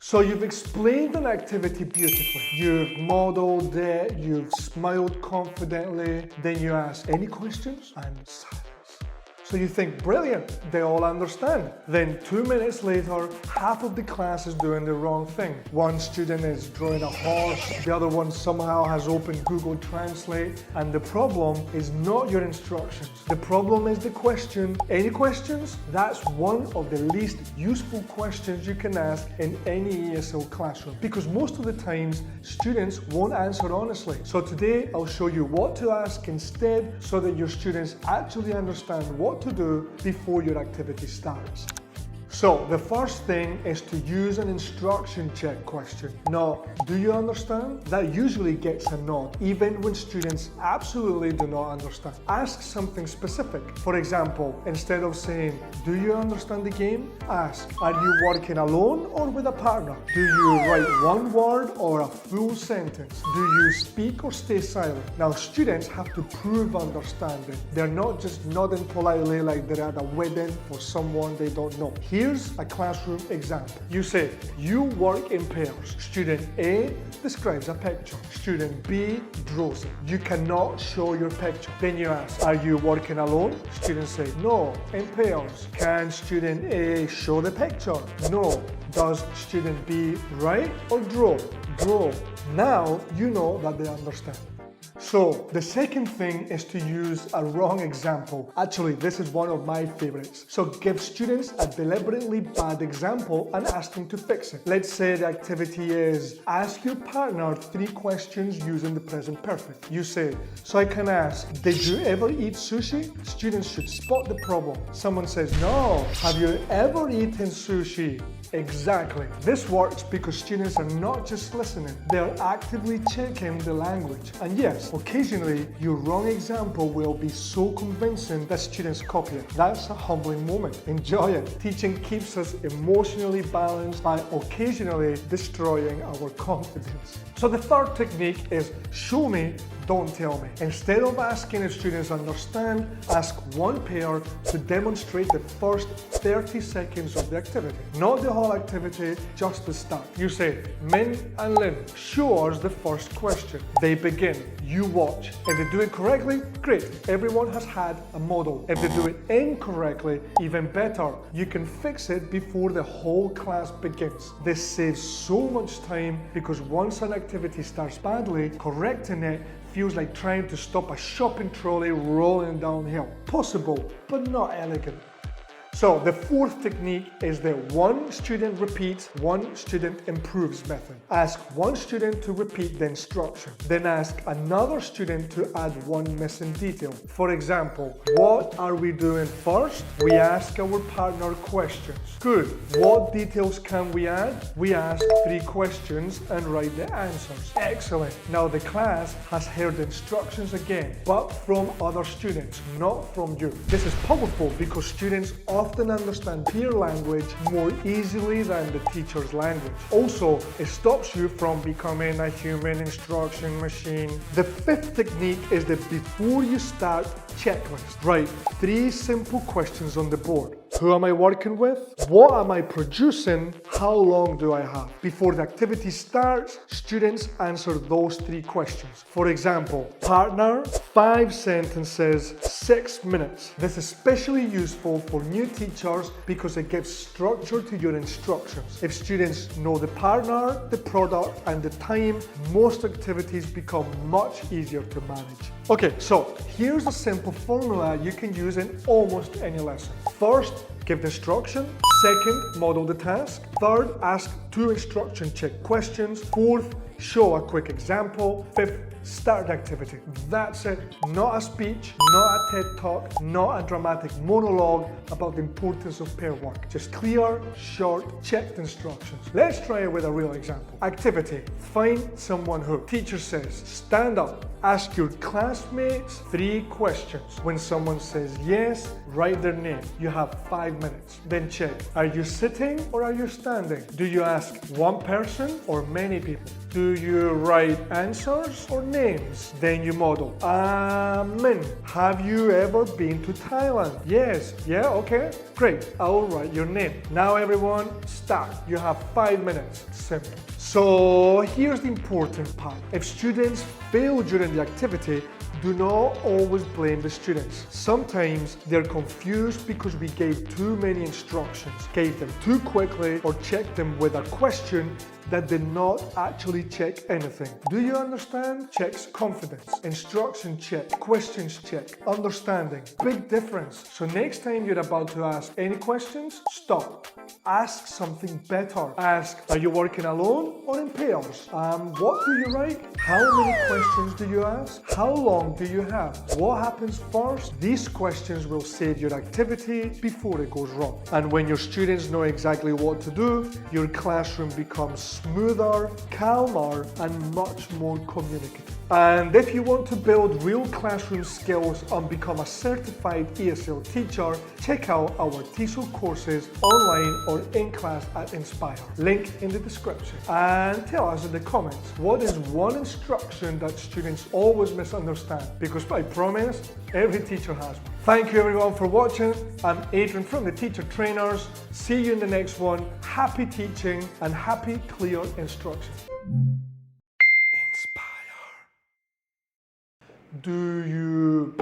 So you've explained an activity beautifully. You've modeled it, you've smiled confidently, then you ask, any questions? And silence. So you think, brilliant, they all understand. Then 2 minutes later, half of the class is doing the wrong thing. One student is drawing a horse, the other one somehow has opened Google Translate, and the problem is not your instructions. The problem is the question. Any questions? That's one of the least useful questions you can ask in any ESL classroom, because most of the times, students won't answer honestly. So today, I'll show you what to ask instead so that your students actually understand what to do before your activity starts. So the first thing is to use an instruction check question. Now, do you understand? That usually gets a nod, even when students absolutely do not understand. Ask something specific. For example, instead of saying, do you understand the game? Ask, are you working alone or with a partner? Do you write one word or a full sentence? Do you speak or stay silent? Now, students have to prove understanding. They're not just nodding politely like they're at a wedding for someone they don't know. Here's a classroom example. You say, you work in pairs. Student A describes a picture. Student B draws it. You cannot show your picture. Then you ask, are you working alone? Students say, no, in pairs. Can student A show the picture? No. Does student B write or draw? Draw. Now you know that they understand. So the second thing is to use a wrong example. Actually, this is one of my favorites. So give students a deliberately bad example and ask them to fix it. Let's say the activity is, ask your partner 3 questions using the present perfect. You say, so I can ask, did you ever eat sushi? Students should spot the problem. Someone says, no. Have you ever eaten sushi? Exactly. This works because students are not just listening, they're actively checking the language. And yes, occasionally your wrong example will be so convincing that students copy it. That's a humbling moment. Enjoy it. Teaching keeps us emotionally balanced by occasionally destroying our confidence. So the third technique is show me, don't tell me. Instead of asking if students understand, ask one pair to demonstrate the first 30 seconds of the activity. Not the whole activity, just the start. You say, Min and Lin, show us the first question. They begin. You watch. If they do it correctly, great. Everyone has had a model. If they do it incorrectly, even better. You can fix it before the whole class begins. This saves so much time because once an activity starts badly, correcting it feels like trying to stop a shopping trolley rolling downhill. Possible, but not elegant. So the fourth technique is the one student repeats, one student improves method. Ask one student to repeat the instruction, then ask another student to add one missing detail. For example, what are we doing first? We ask our partner questions. Good. What details can we add? We ask 3 questions and write the answers. Excellent. Now the class has heard the instructions again, but from other students, not from you. This is powerful because students often understand peer language more easily than the teacher's language. Also, it stops you from becoming a human instruction machine. The fifth technique is the before you start checklist. Write 3 simple questions on the board. Who am I working with? What am I producing? How long do I have? Before the activity starts, students answer those 3 questions. For example, partner, 5 sentences, 6 minutes. This is especially useful for new teachers because it gives structure to your instructions. If students know the partner, the product, and the time, most activities become much easier to manage. Okay, so here's a simple formula you can use in almost any lesson. First, give the instruction. Second, model the task. Third, ask 2 instruction check questions. Fourth, show a quick example. Fifth, start the activity. That's it. Not a speech, not a TED talk, not a dramatic monologue about the importance of pair work. Just clear, short, checked instructions. Let's try it with a real example. Activity. Find someone who. Teacher says, stand up. Ask your classmates 3 questions. When someone says yes, write their name. You have 5 minutes. Then check. Are you sitting or are you standing? Do you ask one person or many people? Do you write answers or names, then you model. Min, have you ever been to Thailand? Yes. Yeah, okay. Great. I'll write your name. Now everyone, start. You have 5 minutes. Simple. So here's the important part. If students fail during the activity, do not always blame the students. Sometimes they're confused because we gave too many instructions, gave them too quickly, or checked them with a question that did not actually check anything. Do you understand? Checks confidence. Instruction check. Questions check. Understanding. Big difference. So next time you're about to ask any questions, stop. Ask something better. Ask, are you working alone or in pairs? What do you write? How many questions do you ask? How long do you have? What happens first? These questions will save your activity before it goes wrong. And when your students know exactly what to do, your classroom becomes smoother, calmer, and much more communicative. And if you want to build real classroom skills and become a certified ESL teacher, check out our TESOL courses online or in class at Inspire. Link in the description. And tell us in the comments, what is one instruction that students always misunderstand? Because I promise, every teacher has one. Thank you everyone for watching. I'm Adrian from the Teacher Trainers. See you in the next one. Happy teaching and happy clear instruction. Inspire. Do you